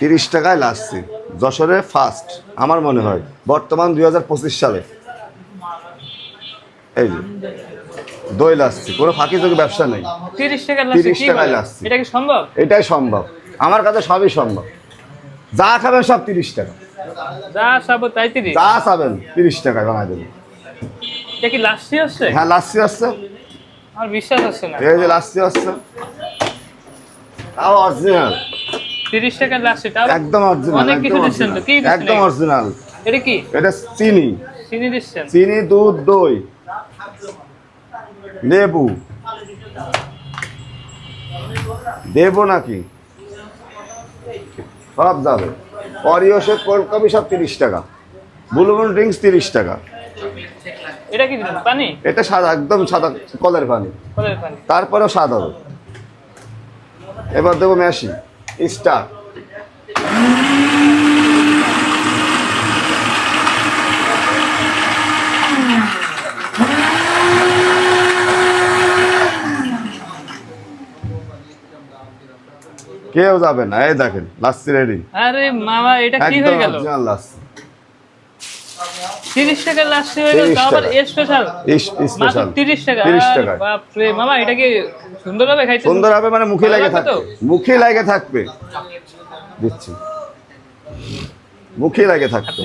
30 টাকায় লাচ্ছি, যশোরে ফার্স্ট আমার মনে হয় বর্তমান 2025 সালে। এই যে দই লাচ্ছি, কোনো ফাঁকিযোগী ব্যবসা নেই। 30 টাকায় 30 টাকায় লাচ্ছি, এটা কি সম্ভব? এটাই সম্ভব, আমার কাছে সবই সম্ভব। যা খাবেন সব 30 টাকা, যা চাবো তাই 30? যা চাবেন 30 টাকায় বানাই দেবো। এটা কি লাচ্ছি হচ্ছে? হ্যাঁ লাচ্ছি আসছে, আমার বিশ্বাস হচ্ছে না। এই যে লাচ্ছি আসছে, তাও অরিজিনাল। 30 টাকার লাচ্ছি, তাও একদম অরিজিনাল, অনেক কিছু দিচ্ছেন তো, কি দিচ্ছেন? একদম অরিজিনাল। এটা কি? এটা চিনি, চিনি দিচ্ছেন? চিনি, দুধ, দই, লেবু দেবো নাকি, সব যাবে। অরিও শেক, কোল্ড কফি সব 30 টাকা, ব্লু মুন ড্রিঙ্কস 30 টাকা। এটা কি দিলেন? পানি? এটা সাদা, একদম সাদা কলের পানি, কলের পানি। তারপরেও স্বাদ হবে। এবার দেবো ম্যাশি স্টার, কেউ যাবে না। এই দেখেন লাচ্ছি রেডি। আরে মামা, এটা কি একদম হয়ে গেল? অরিজিনাল লাচ্ছি, 30 টাকার লাচ্ছি হয়ে গেল, 30 তাও আবার টাকা। স্পেশাল। মাত্র স্পেশাল 30 টাকা। 30 আরে টাকায়। বাপ রে মামা, এটা কি সুন্দর হবে খাইতে? সুন্দর হবে মানে মুখে ভালো লাগে লাগবে তো? থাকবে, মুখে লাগে থাকবে, দিচ্ছি, মুখে লাগে থাকবে।